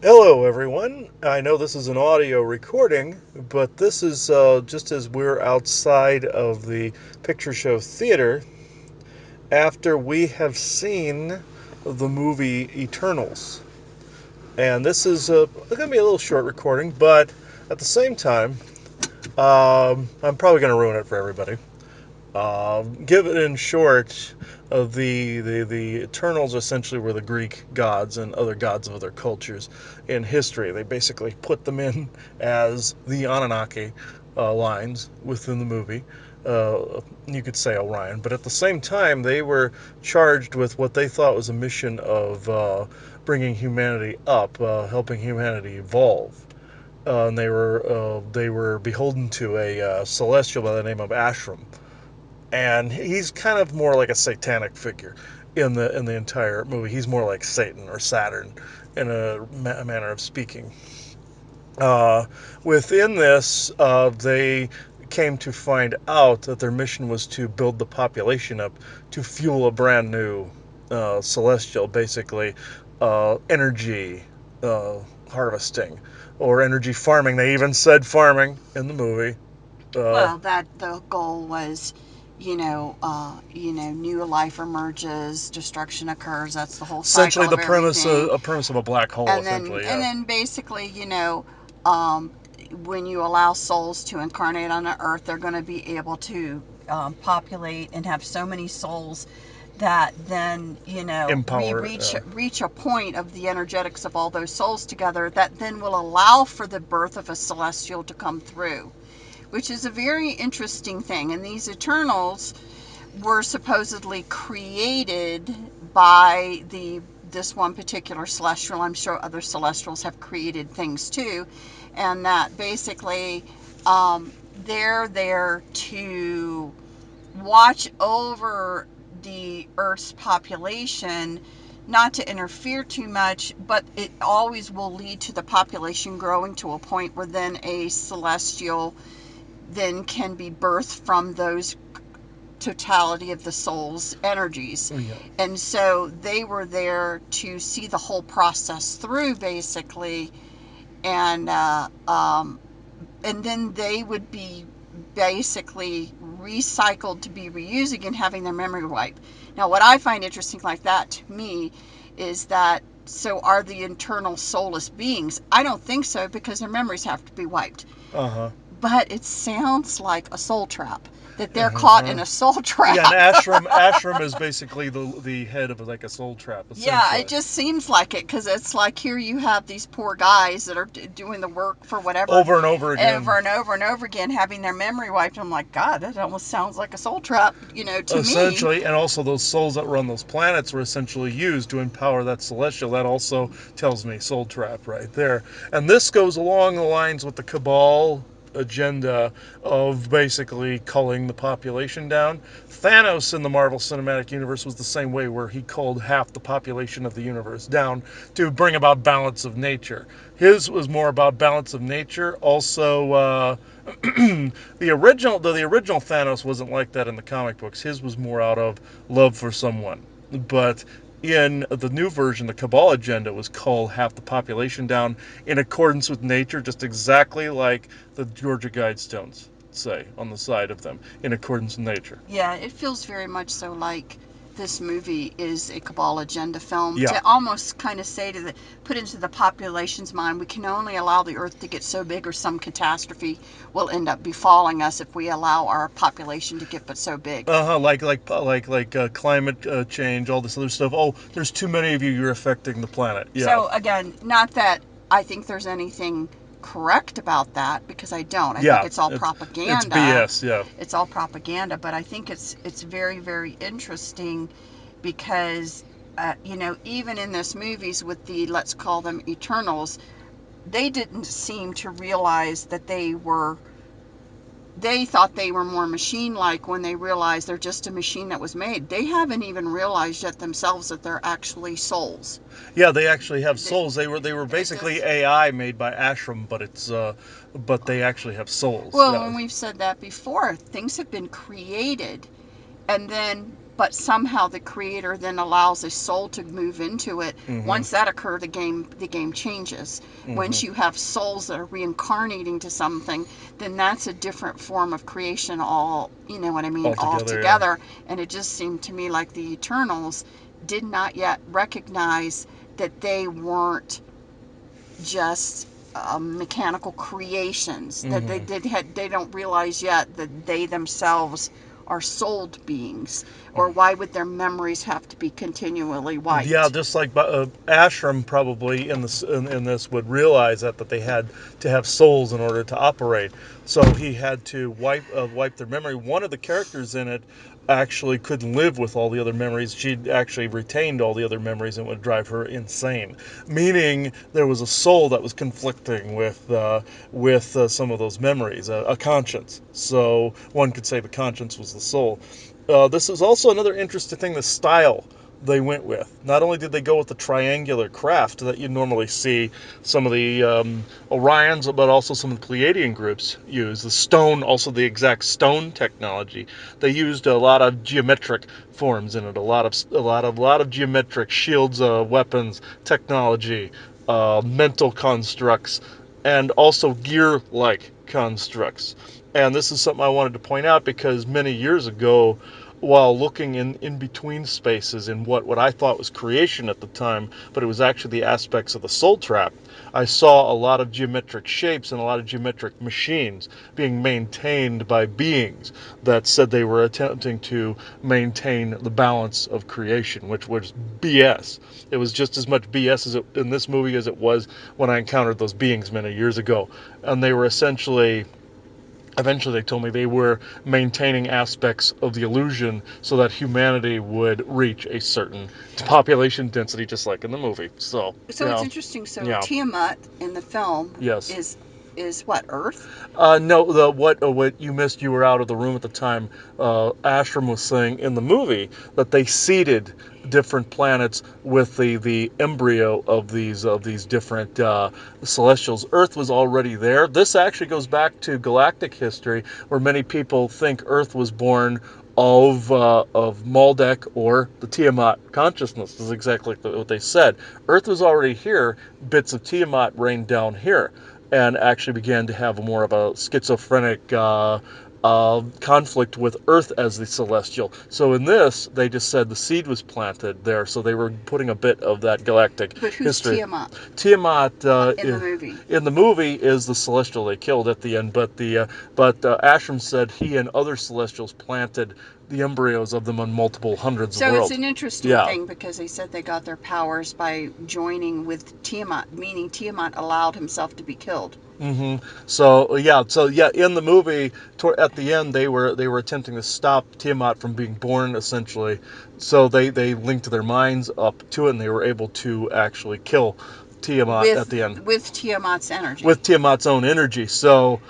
Hello, everyone. I know this is an audio recording, but this is just as we're outside of the picture show theater after we have seen the movie Eternals. And this is going to be a little short recording, but at the same time, I'm probably going to ruin it for everybody. Give it in short, the Eternals essentially were the Greek gods and other gods of other cultures in history. They basically put them in as the Anunnaki lines within the movie. You could say Orion, but at the same time, they were charged with what they thought was a mission of bringing humanity up, helping humanity evolve. And they were beholden to a celestial by the name of Ashram, and he's kind of more like a satanic figure in the entire movie. He's more like Satan or Saturn in a manner of speaking. Uh, Within this, they came to find out that their mission was to build the population up to fuel a brand new celestial, basically energy uh, harvesting or energy farming. They even said farming in the movie. Uh, Well, that the goal was, new life emerges, destruction occurs. That's the whole Essentially, cycle the of premise everything. a premise of a black hole. And then Essentially, and yeah. then basically, um, when you allow souls to incarnate on the earth, they're going to be able to populate and have so many souls that then we Empower. reach a point of the energetics of all those souls together that then will allow for the birth of a celestial to come through, which is a very interesting thing. And these Eternals were supposedly created by the this one particular celestial. I'm sure other celestials have created things too, and that basically they're there to watch over the Earth's population, not to interfere too much, but it always will lead to the population growing to a point where then a celestial then can be birthed from those totality of the soul's energies. Yeah. And so they were there to see the whole process through, basically, and and then they would be basically recycled to be reused again, having their memory wiped. Now, what I find interesting like that to me is that, so are the internal soulless beings? I don't think so, because their memories have to be wiped. Uh huh. But it sounds like a soul trap, that they're caught Uh-huh. in a soul Yeah, and trap. Ashram is basically the head of like a soul trap, Yeah, it essentially. just seems like it, because it's like here you have these poor guys that are doing the work for whatever Over and over again. over and over and over again, having their memory wiped. I'm like, God, that almost sounds like a soul trap, to me. Essentially, and also those souls that were on those planets were essentially used to empower that celestial. That also tells me soul trap right there. And this goes along the lines with the Cabal agenda of basically culling the population down. Thanos in the Marvel Cinematic Universe was the same way, where he culled half the population of the universe down to bring about balance of nature. His was more about balance of nature. Also, the original Thanos wasn't like that in the comic books. His was more out of love for someone. But in the new version, the Cabal agenda was cull half the population down in accordance with nature, just exactly like the Georgia Guidestones say on the side of them, in accordance with nature. Yeah, it feels very much so like this movie is a Cabal agenda film, Yeah. to almost kind of say to the put into the population's mind, we can only allow the earth to get so big, or some catastrophe will end up befalling us if we allow our population to get but so big. Like climate change, all this other stuff. Oh, there's too many of you. You're affecting the planet. Yeah. So again, not that I think there's anything correct about that, because I don't. I think Yeah. it's all It's propaganda. BS. Yeah. It's all propaganda, but I think it's very, very interesting, because even in this movies with the, let's call them Eternals, they didn't seem to realize that they thought they were more machine like, when they realized they're just a machine that was made. They haven't even realized yet themselves that they're actually souls. Yeah, they actually have It, souls. They were it basically just AI made by Ashram, but they actually have souls. Well, Yeah. and we've said that before, things have been created, and then but somehow the creator then allows a soul to move into it. Mm-hmm. Once that occurs, the game changes. Mm-hmm. Once you have souls that are reincarnating to something, then that's a different form of creation, all you know what I mean, all Altogether, yeah. together. And it just seemed to me like the Eternals did not yet recognize that they weren't just mechanical creations, that Mm-hmm. they don't realize yet that they themselves are souled beings, or why would their memories have to be continually Yeah, wiped? just like Ashram probably in this would realize that they had to have souls in order to operate. So he had to wipe their memory. One of the characters in it actually couldn't live with all the other memories. She'd actually retained all the other memories and it would drive her insane. Meaning there was a soul that was conflicting with some of those memories, a conscience. So one could say the conscience was the soul. This is also another interesting thing: the style they went with. Not only did they go with the triangular craft that you normally see some of the Orions, but also some of the Pleiadian groups use. The stone, also the exact stone technology. They used a lot of geometric forms in it. A lot of geometric shields, weapons, technology, mental constructs, and also gear-like constructs. And this is something I wanted to point out because many years ago, while looking in between spaces in what I thought was creation at the time, but it was actually the aspects of the soul trap, I saw a lot of geometric shapes and a lot of geometric machines being maintained by beings that said they were attempting to maintain the balance of creation, which was BS. It was just as much BS in this movie as it was when I encountered those beings many years ago. And they were essentially, eventually they told me they were maintaining aspects of the illusion so that humanity would reach a certain population density, just like in the movie. So So it's yeah. interesting. So Yeah. Tiamat in the film Yes. is what, Earth? No, the what you missed. You were out of the room at the time. Ashram was saying in the movie that they seeded different planets with the embryo of these different celestials. Earth was already there. This actually goes back to galactic history, where many people think Earth was born of Maldek or the Tiamat consciousness. This is exactly what they said. Earth was already here. Bits of Tiamat rained down here and actually began to have more of a schizophrenic conflict with Earth as the celestial. So in this, they just said the seed was planted there, so they were putting a bit of that galactic But who's history. Tiamat Tiamat in the movie? in the movie is the celestial they killed at the end, but Ashram said he and other celestials planted the embryos of them on multiple hundreds of So it's worlds. an interesting Yeah. thing because they said they got their powers by joining with Tiamat, meaning Tiamat allowed himself to be killed. So yeah, in the movie, at the end, they were attempting to stop Tiamat from being born, essentially. So they linked their minds up to it, and they were able to actually kill Tiamat at the end With Tiamat's energy. with Tiamat's own energy. So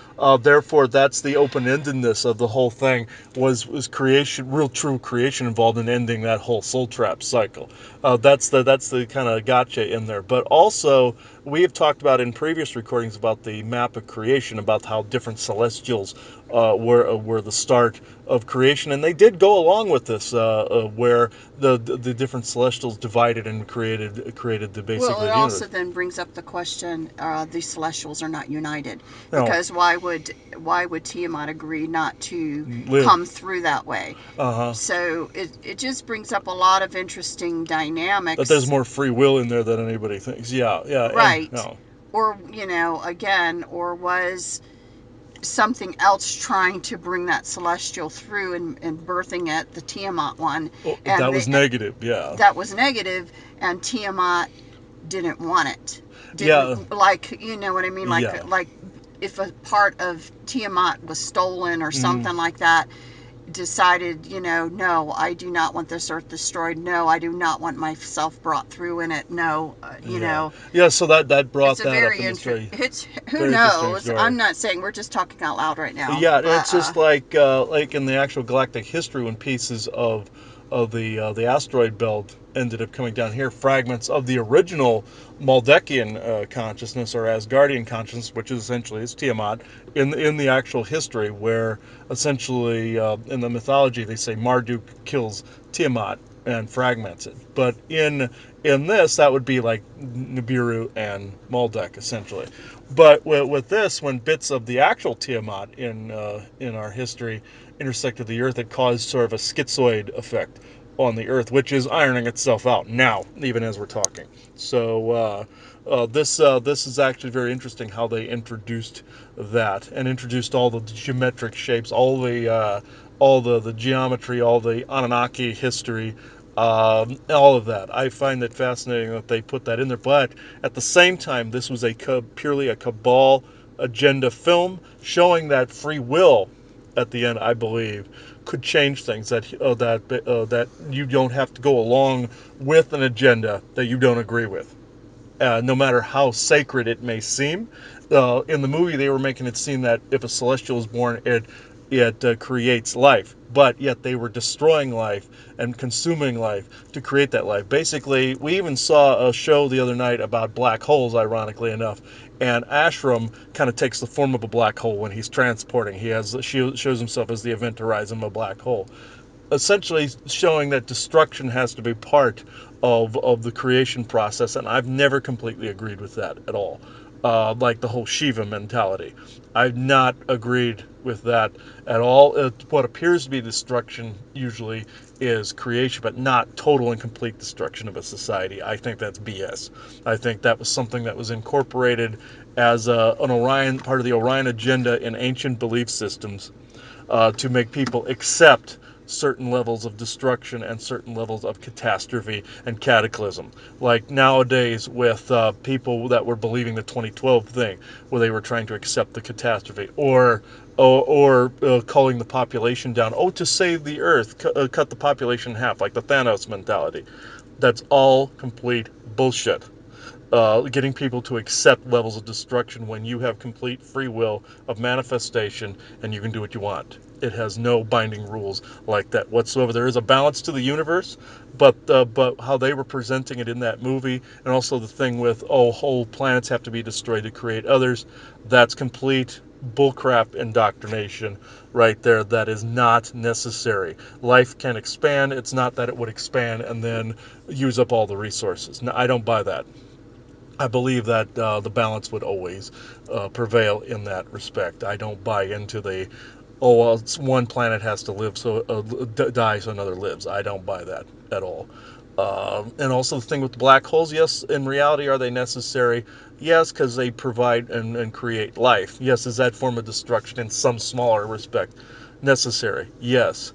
therefore, that's the open-endedness of the whole thing. Was creation, real true creation, involved in ending that whole soul trap cycle. That's the kind of gotcha in there. But also, we have talked about in previous recordings about the map of creation, about how different celestials were the start of creation, and they did go along with this, where the different celestials divided and created the Well, basically it the also universe. then brings up the question: the Celestials are not united, No, because why would Tiamat agree not to live. come through that way? Uh-huh. So it just brings up a lot of interesting That there's dynamics, more free will in there than anybody thinks. Yeah, yeah, and right? no. Or again, or was something else trying to bring that celestial through and birthing it, the Tiamat one, Oh, that and was negative. Yeah, that was negative, and Tiamat didn't want it. yeah, Didn't, like, you know what I mean? yeah. Like if a part of Tiamat was stolen or Mm, something like that, decided, no, I do not want this earth destroyed. No, I do not want myself brought through in it. No, yeah, yeah. So that it's brought a that up very in this very it's, who very interesting knows? story. I'm not saying, we're just talking out loud right now, Yeah, but it's just like in the actual galactic history when pieces of the asteroid belt ended up coming down here, fragments of the original Maldekian consciousness or Asgardian consciousness, which is essentially is Tiamat, in the actual history, where essentially in the mythology they say Marduk kills Tiamat and fragments it. But in this, that would be like Nibiru and Maldek essentially. But with this, when bits of the actual Tiamat in our history intersected the Earth, it caused sort of a schizoid effect on the Earth, which is ironing itself out now, even as we're talking. So this is actually very interesting how they introduced that and introduced all the geometric shapes, all the geometry, all the Anunnaki history, all of that. I find it fascinating that they put that in there. But at the same time, this was purely a cabal agenda film showing that free will at the end, I believe, could change things. That you don't have to go along with an agenda that you don't agree with, no matter how sacred it may seem. In the movie, they were making it seem that if a celestial is born, it creates life, but yet they were destroying life and consuming life to create that life. Basically, we even saw a show the other night about black holes, ironically enough, and Ashram kind of takes the form of a black hole when he's transporting. Shows himself as the event horizon of a black hole, essentially showing that destruction has to be part of the creation process, and I've never completely agreed with that at all. Like the whole Shiva mentality, I've not agreed with that at all. What appears to be destruction usually is creation, but not total and complete destruction of a society. I think that's BS. I think that was something that was incorporated as an Orion part of the Orion agenda in ancient belief systems, to make people accept certain levels of destruction and certain levels of catastrophe and cataclysm. Like nowadays, with people that were believing the 2012 thing, where they were trying to accept the catastrophe, or calling the population down. Oh, to save the Earth, cut the population in half, like the Thanos mentality. That's all complete bullshit. Getting people to accept levels of destruction when you have complete free will of manifestation and you can do what you want. It has no binding rules like that whatsoever. There is a balance to the universe, but how they were presenting it in that movie, and also the thing with whole planets have to be destroyed to create others, that's complete bullcrap indoctrination right there. That is not necessary. Life can expand. It's not that it would expand and then use up all the resources. No, I don't buy that. I believe that the balance would always prevail in that respect. I don't buy into the well, it's one planet has to live so die so another lives. I don't buy that at all. And also the thing with the black holes, yes, in reality, are they necessary? Yes, because they provide and create life. Yes, is that form of destruction in some smaller respect necessary? Yes,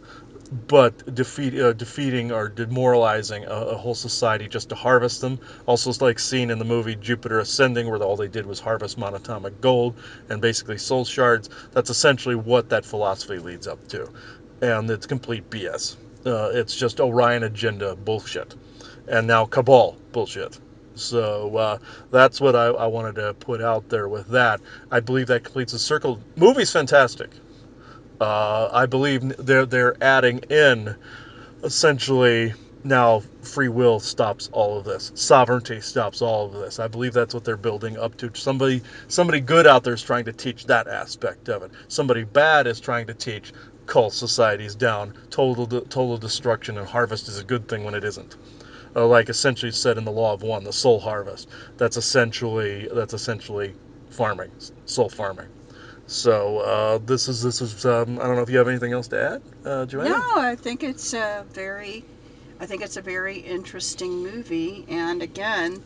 but defeating or demoralizing a whole society just to harvest them. Also, it's like seen in the movie Jupiter Ascending, where all they did was harvest monatomic gold and basically soul shards. That's essentially what that philosophy leads up to, and it's complete BS. It's just Orion agenda bullshit, and now Cabal bullshit. So that's what I wanted to put out there with that. I believe that completes the circle. Movie's fantastic. I believe they're adding in essentially now free will stops all of this. Sovereignty stops all of this. I believe that's what they're building up to. Somebody good out there is trying to teach that aspect of it. Somebody bad is trying to teach cult societies down. Total destruction and harvest is a good thing when it isn't. Like essentially said in the Law of One, the soul harvest. That's essentially farming, soul farming. So this is I don't know if you have anything else to add, No, Joanna. I think it's a very interesting movie. And again,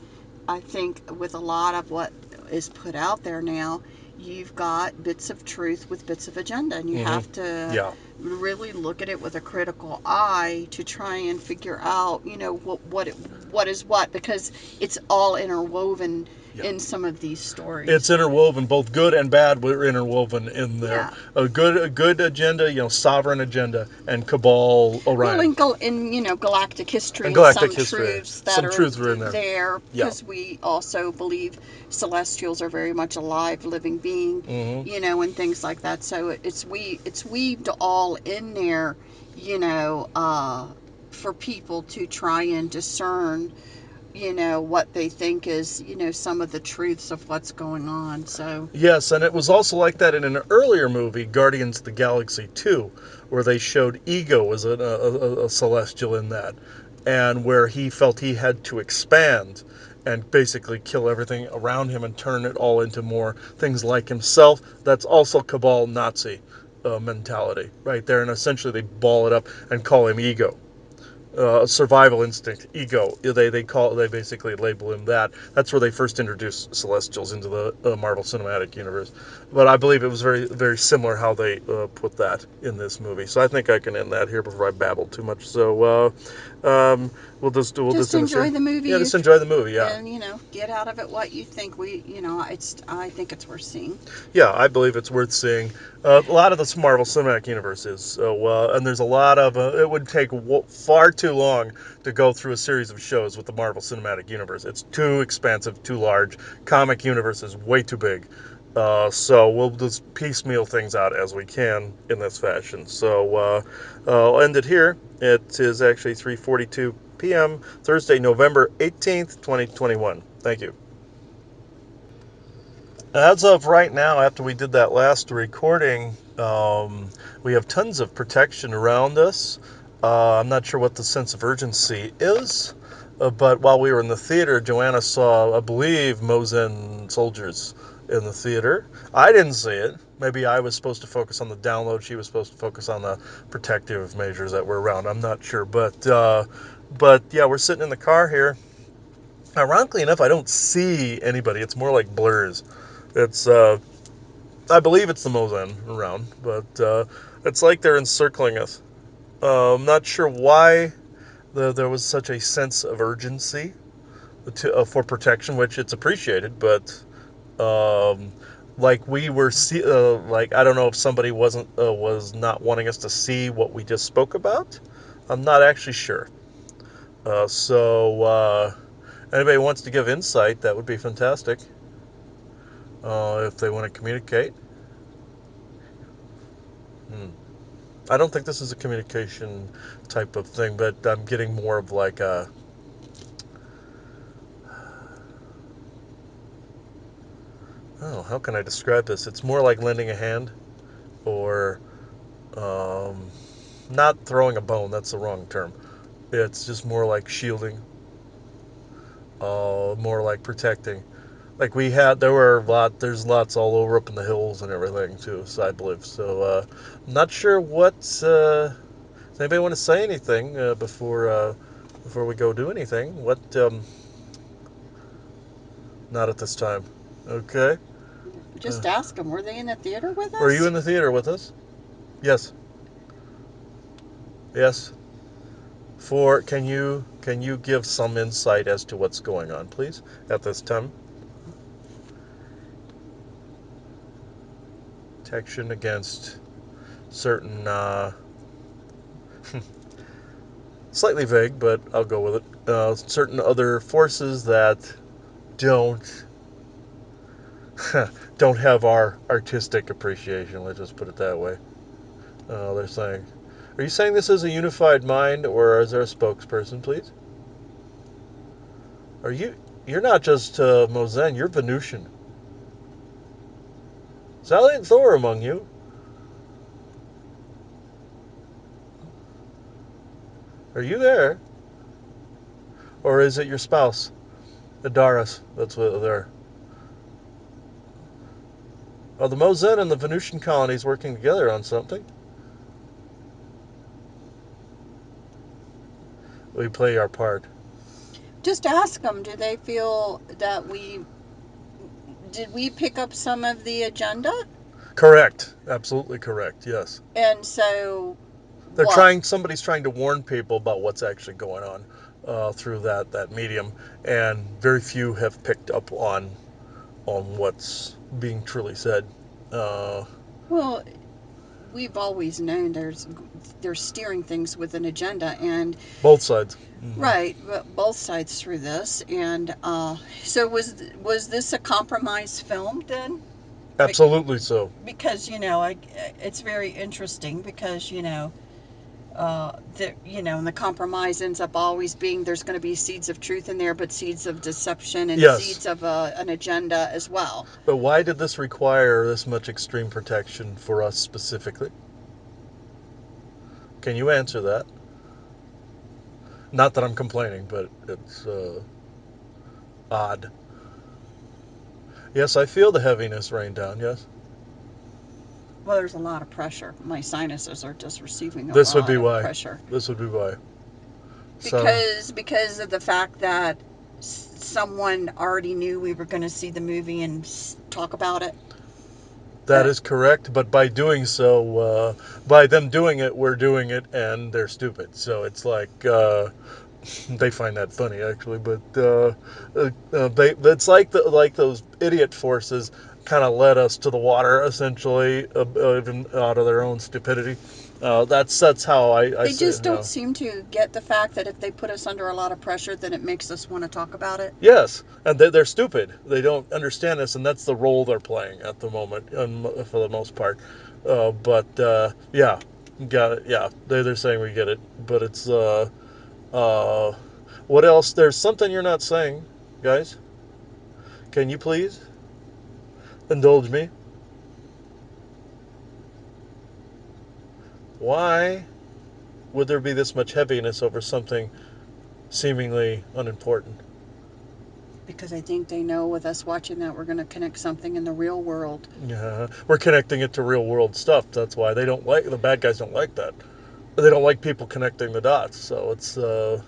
I think with a lot of what is put out there now, you've got bits of truth with bits of agenda, and you Mm-hmm. have to Yeah. really look at it with a critical eye to try and figure out, what is what, because it's all interwoven Yeah. in some of these It's stories. interwoven, both good and bad were interwoven in there. Yeah. A good agenda, sovereign agenda, and cabal Well, Orion in galactic history, and and galactic some history. truths that Some are truths were in there. there, Yeah. because we also believe celestials are very much alive, living being, Mm-hmm. and things like that. So it's weaved all in there, you know, uh, for people to try and discern, what they think is, some of the truths of what's going on. So, Yes, and it was also like that in an earlier movie, Guardians of the Galaxy 2, where they showed Ego as a celestial in that, and where he felt he had to expand and basically kill everything around him and turn it all into more things like himself. That's also Cabal Nazi mentality right there, and essentially they ball it up and call him Ego. Survival instinct, ego. They basically label him that. That's where they first introduced Celestials into the Marvel Cinematic Universe. But I believe it was very very similar how they put that in this movie. So I think I can end that here before I babble too much. So we'll just just end this enjoy here. the Yeah, movie just if enjoy the movie. Yeah, and get out of it what you think. I think it's worth seeing. yeah, I believe it's worth seeing. A lot of this Marvel Cinematic Universe is so, and there's a lot of. It would take far too long to go through a series of shows with the Marvel Cinematic Universe. It's too expansive, too large. Comic universe is way too big. So we'll just piecemeal things out as we can in this fashion. So I'll end it here. It is actually 3:42 p.m. Thursday, November 18th, 2021. Thank you. As of right now, after we did that last recording, we have tons of protection around us. I'm not sure what the sense of urgency is, but while we were in the theater, Joanna saw, I believe, Mosin soldiers in the theater. I didn't see it. Maybe I was supposed to focus on the download. She was supposed to focus on the protective measures that were around. I'm not sure, but yeah, we're sitting in the car here. Ironically enough, I don't see anybody. It's more like blurs. It's I believe it's the Mosin around, but it's like they're encircling us. I'm not sure why there was such a sense of urgency for protection, which it's appreciated, but um, like we were like I don't know if somebody was not wanting us to see what we just spoke about. I'm not actually sure. Anybody wants to give insight, that would be fantastic. If they want to communicate. Hmm. I don't think this is a communication type of thing, but I'm getting more of like a, oh, how can I describe this? It's more like lending a hand or um, not throwing a bone. That's the wrong term. It's just more like shielding, more like protecting. Like there's lots all over up in the hills and everything too. So I believe so. I'm not sure what. Does anybody want to say anything before we go do anything? What? Not at this time. Okay. Uh, Just ask them, were they in the theater with were you us? in the theater with us? Yes. Yes. For can you give some insight as to what's going on, please, at this time? Protection against certain slightly vague, but I'll go with it. Certain other forces that don't don't have our artistic appreciation. Let's just put it that way. They're saying. Are you saying this is a unified mind, or is there a spokesperson, please? Are you? You're not just Mozen. You're Venusian. Sally and Thor among you. Are you there, or is it your spouse, Adaris? That's what they're. Are the Mozen and the Venusian colonies working together on something? We play our part. Just ask them, do they feel that did we pick up some of the agenda? Correct. Absolutely correct. Yes. And so, They're what? trying. Somebody's trying to warn people about what's actually going on through that medium, and very few have picked up on what's being truly said. Uh, Well, we've always known they're steering things with an agenda, and both sides. right, but both sides through this. And so was this a compromise film then? Absolutely so. Because it's very interesting because and the compromise ends up always being there's going to be seeds of truth in there, but seeds of deception and Yes. seeds of an agenda as well. But why did this require this much extreme protection for us specifically? Can you answer that? Not that I'm complaining, but it's odd. Yes, I feel the heaviness rain down. Yes. Well, there's a lot of pressure. My sinuses are just receiving a This would be lot of why. pressure This would be why. So because of the fact that someone already knew we were going to see the movie and talk about it. that is correct. But by doing so, by them doing it, we're doing it, and they're stupid. So it's like they find that funny actually. But it's like those idiot forces kind of led us to the water essentially, even out of their own stupidity. That's how I They see it. just don't Yeah. seem to get the fact that if they put us under a lot of pressure, then it makes us want to talk about it. Yes, and they're stupid. They don't understand this, and that's the role they're playing at the moment, for the most part. But yeah, got it. Yeah, they're saying we get it, but it's uh, what else? There's something you're not saying, guys. Can you please indulge me? Why would there be this much heaviness over something seemingly unimportant? Because I think they know with us watching that we're going to connect something in the real world. Yeah, we're connecting it to real world stuff. That's why they don't like the bad guys. Don't like that. They don't like people connecting the dots. So it's uh,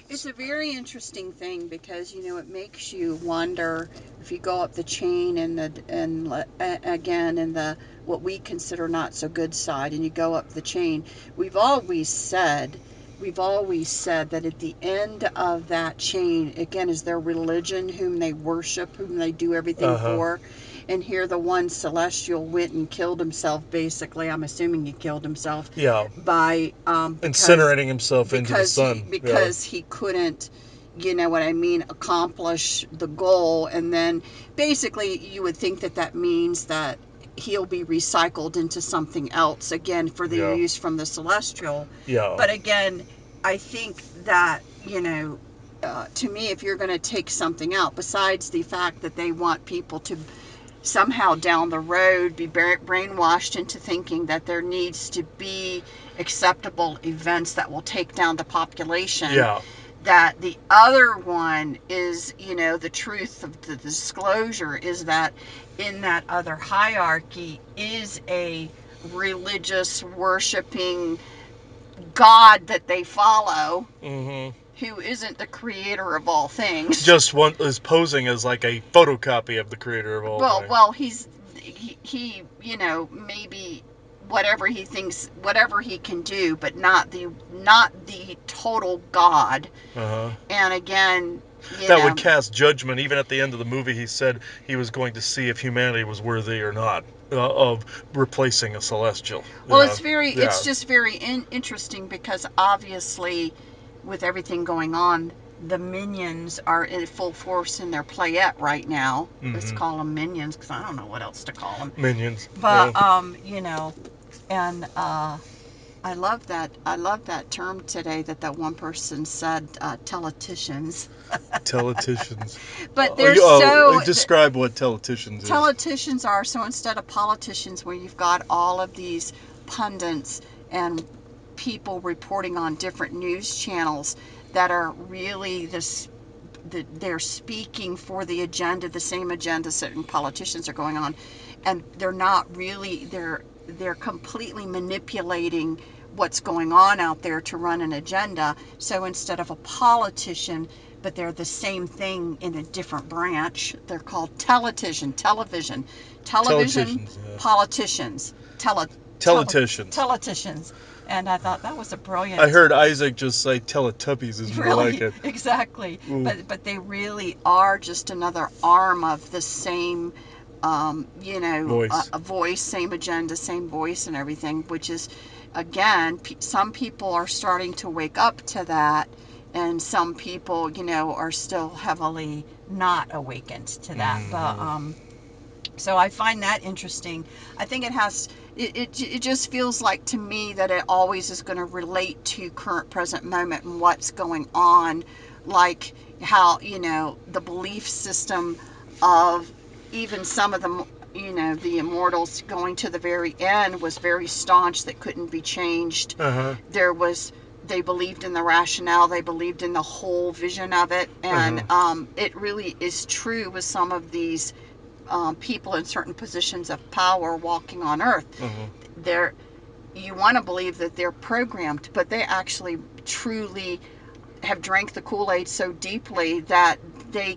It's a very interesting thing because it makes you wonder if you go up the chain again in the what we consider not so good side, and you go up the chain. We've always said we've always said that at the end of that chain again is their religion, whom they worship, whom they do everything uh-huh. for. And here the one celestial went and killed himself. Basically, I'm assuming he killed himself Yeah, by incinerating himself into the sun. Yeah, because he couldn't, what I mean, accomplish the goal. And then basically you would think that that means that he'll be recycled into something else again for the yeah, use from the celestial. yeah, But again, I think that to me, if you're going to take something out, besides the fact that they want people to somehow down the road be brainwashed into thinking that there needs to be acceptable events that will take down the population, yeah. that the other one is, the truth of the disclosure is that in that other hierarchy is a religious worshiping God that they follow, Mm-hmm. who isn't the creator of all things. Just one is posing as like a photocopy of the creator of all things. Well, he maybe whatever he thinks, whatever he can do, but not the total God. Uh-huh. And again, That would cast judgment. Even at the end of the movie, he said he was going to see if humanity was worthy or not of replacing a celestial. well, Yeah, it's yeah, just very interesting because obviously, with everything going on, the minions are in full force in their playette right now. Let's mm-hmm. call them minions because I don't know what else to call them. Minions. Yeah. But and I love that term today that one person said, teleticians. Teleticians. But they're Describe what teleticians is. teleticians are so instead of politicians, where you've got all of these pundits and people reporting on different news channels that are really they're speaking for the agenda, the same agenda certain politicians are going on, and they're not really they're completely manipulating what's going on out there to run an agenda. So instead of a politician, but they're the same thing in a different branch, they're called television Teleticians. Yeah. politicians, Teleticians. teleticians. And I thought that was a I brilliant. heard Isaac just say Teletubbies is more like Really, it. exactly. Ooh. But they really are just another arm of the same, Voice. a voice, same agenda, same voice, and everything. Which is, again, some people are starting to wake up to that, and some people, are still heavily not awakened to that. But Mm-hmm. so I find that interesting. I think it has it just feels like to me that it always is going to relate to current present moment and what's going on, like how, the belief system of even some of the, the immortals going to the very end was very staunch, that couldn't be changed. Uh-huh. There was, they believed in the rationale, they believed in the whole vision of it, and Uh-huh. it really is true with some of these people in certain positions of power walking on earth. Uh-huh. They're, you want to believe that they're programmed, but they actually truly have drank the Kool-Aid so deeply that they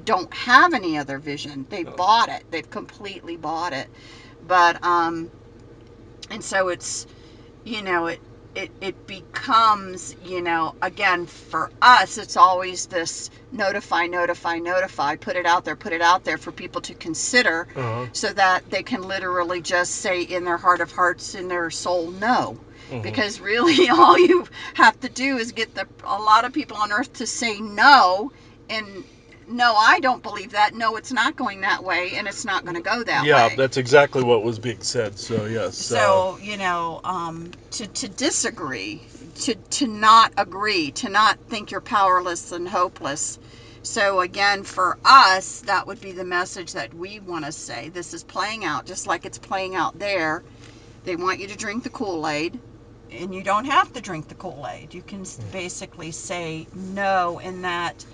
don't have any other vision. They bought it. They've completely bought it. But and so it's, it becomes, again, for us, it's always this notify, notify, notify, put it out there for people to consider, Uh-huh. so that they can literally just say in their heart of hearts, in their soul, no. Uh-huh. Because really all you have to do is get a lot of people on earth to say no, and no, I don't believe that, no, it's not going that way, and it's not going to go that Yeah, way. that's exactly what was being said. So yes. So, to disagree, to not agree, to not think you're powerless and hopeless. So again, for us, that would be the message that we want to say. This is playing out just like it's playing out there. They want you to drink the Kool-Aid, and you don't have to drink the Kool-Aid. You can basically say no, in that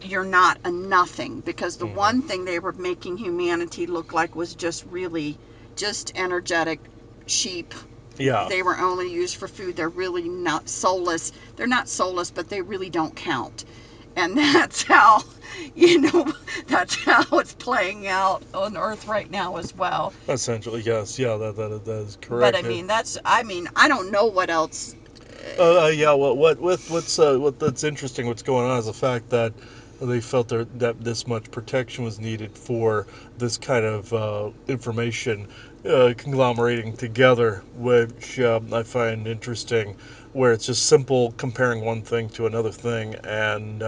you're not a nothing, because the Mm-hmm. one thing they were making humanity look like was just really just energetic sheep. Yeah. They were only used for food. They're really not soulless. They're not soulless, but they really don't count. And that's how, you know, that's how it's playing out on Earth right now as well. Essentially, yes. Yeah, that is But I correct. mean, I don't know what else. Yeah. Well, what that's interesting. What's going on is the fact that they felt that this much protection was needed for this kind of information conglomerating together, which I find interesting. Where it's just simple comparing one thing to another thing and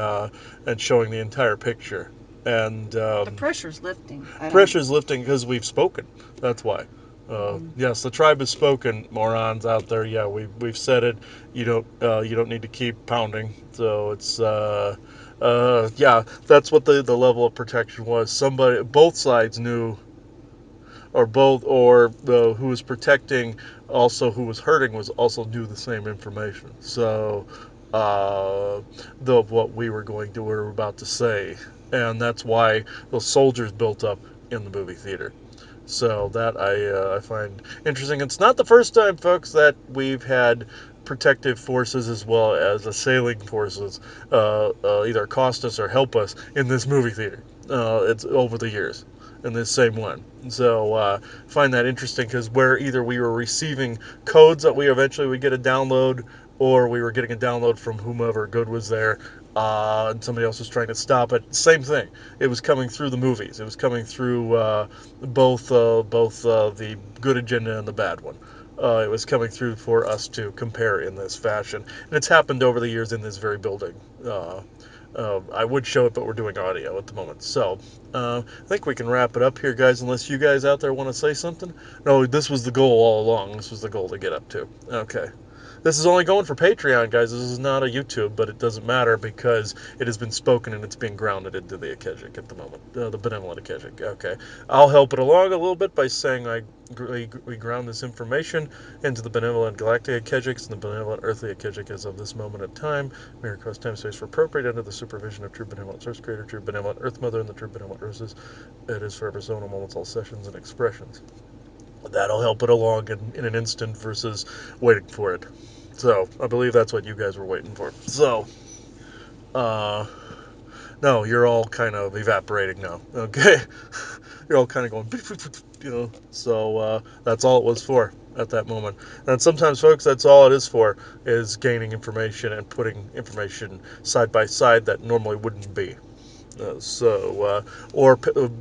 showing the entire picture. And The pressure's lifting. I don't. pressure is lifting because we've spoken. That's why. Mhm. Yes, the tribe has spoken. Morons out there. Yeah, we've said it. You don't need to keep pounding. So it's yeah. That's what the level of protection was. Somebody, both sides knew, or both, or who was protecting, also who was hurting, was also knew the same information. So the what we were going to, were about to say, and that's why those soldiers built up in the movie theater. So that I find interesting. It's not the first time, folks, that we've had protective forces as well as assailing forces either cost us or help us in this movie theater. It's over the years in this same one. So find that interesting because where either we were receiving codes that we eventually would get a download, or we were getting a download from whomever good was there, and somebody else was trying to stop it. Same thing. It was coming through the movies. It was coming through both the good agenda and the bad one. It was coming through for us to compare in this fashion, and it's happened over the years in this very building. I would show it, but we're doing audio at the moment. So I think we can wrap it up here, guys, unless you guys out there want to say something. No, this was the goal all along. This was the goal to get up to. Okay. This is only going for Patreon, guys. This is not a YouTube, but it doesn't matter because it has been spoken and it's being grounded into the Akashic at the moment, the benevolent Akashic. Okay, I'll help it along a little bit by saying we ground this information into the benevolent galactic Akashics and the benevolent earthly Akashic as of this moment in time. May across time space for appropriate under the supervision of true benevolent source creator, true benevolent earth mother, and the true benevolent Ursus. It is forever so in all moments, all sessions and expressions. That'll help it along in an instant versus waiting for it. So I believe that's what you guys were waiting for. So, uh, no, you're all kind of evaporating now. Okay, you're all kind of going, So that's all it was for at that moment. And sometimes, folks, that's all it is for, is gaining information and putting information side by side that normally wouldn't be. Or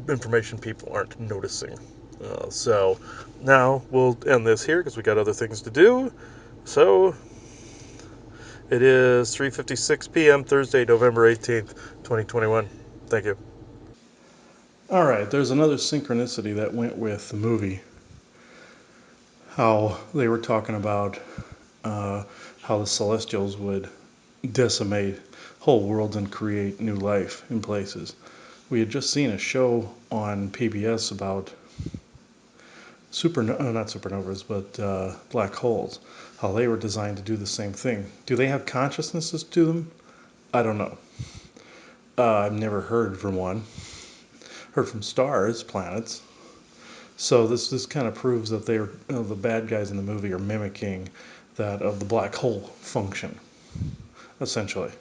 information people aren't noticing. So now we'll end this here because we got other things to do. So it is 3:56 p.m. Thursday, November 18th, 2021. Thank you. All right, there's another synchronicity that went with the movie. how they were talking about uh, how the Celestials would decimate whole worlds and create new life in places. We had just seen a show on PBS about not supernovas, but black holes, how they were designed to do the same thing. Do they have consciousnesses to them? I don't know. I've never heard from one. Heard from stars, planets. So this kind of proves that they're the bad guys in the movie are mimicking that of the black hole function, essentially.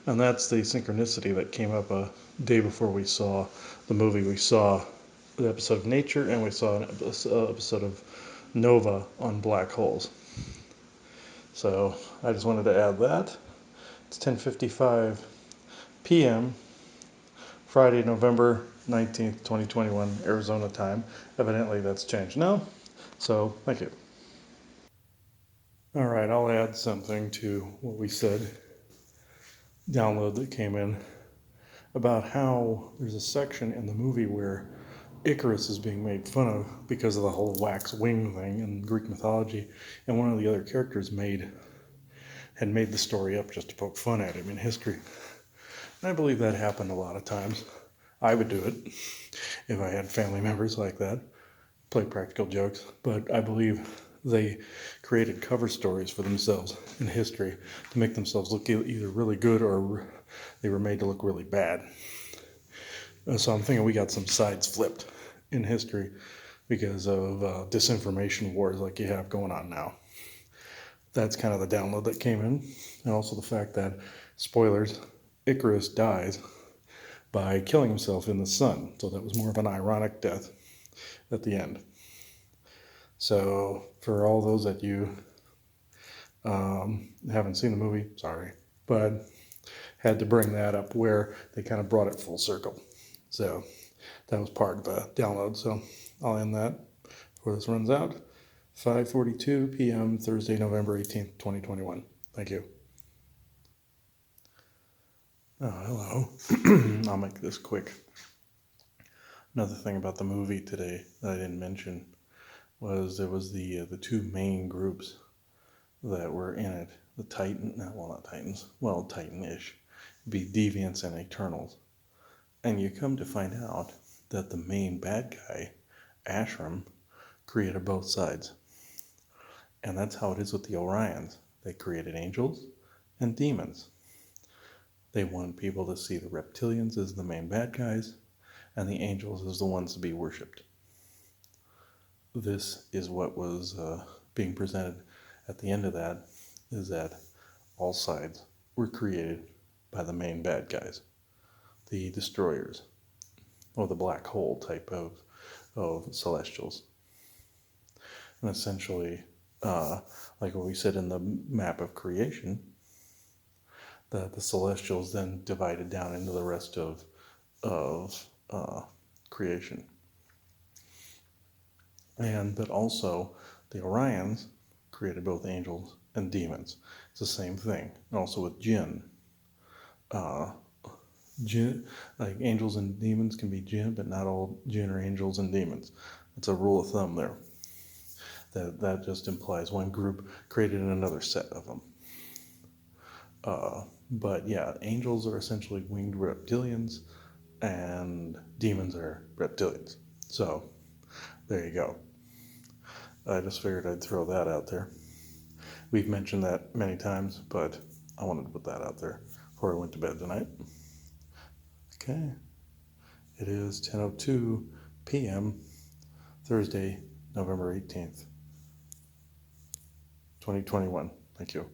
And that's the synchronicity that came up a day before we saw the movie. We saw the episode of Nature, and we saw an episode of Nova on black holes. So I just wanted to add that. It's 10:55 p.m. Friday, November 19th, 2021, Arizona time. Evidently that's changed now. So thank you. All right, I'll add something to what we said. Download that came in about how there's a section in the movie where Icarus is being made fun of because of the whole wax wing thing in Greek mythology, and one of the other characters had made the story up just to poke fun at him in history. And I believe that happened a lot of times. I would do it if I had family members like that, play practical jokes, but I believe they created cover stories for themselves in history to make themselves look either really good or they were made to look really bad. So I'm thinking we got some sides flipped in history because of disinformation wars like you have going on now. That's kind of the download that came in, and also the fact that, spoilers, Icarus dies by killing himself in the sun. So that was more of an ironic death at the end. So for all those that you haven't seen the movie, sorry, but had to bring that up where they kind of brought it full circle. So that was part of the download. So I'll end that before this runs out. 5:42 p.m. Thursday, November 18th, 2021. Thank you. Oh, hello. I'll make this quick. Another thing about the movie today that I didn't mention was there was the two main groups that were in it. The Titan, well, not Titans, well, Titan-ish, be Deviants and Eternals. And you come to find out that the main bad guy, Ashram, created both sides. And that's how it is with the Orions. They created angels and demons. They wanted people to see the reptilians as the main bad guys and the angels as the ones to be worshipped. This is what was being presented at the end of that, is that all sides were created by the main bad guys, the destroyers, or the black hole type of celestials. And essentially, like what we said in the map of creation, that the celestials then divided down into the rest of creation. And but also the Orions created both angels and demons. It's the same thing. And also with jinn. Uh, jinn, like angels and demons can be jinn, but not all jinn are angels and demons. It's a rule of thumb there. That just implies one group created another set of them. But yeah, angels are essentially winged reptilians, and demons are reptilians. So there you go. I just figured I'd throw that out there. We've mentioned that many times, but I wanted to put that out there before I went to bed tonight. Okay. It is 10:02 p.m. Thursday, November 18th, 2021. Thank you.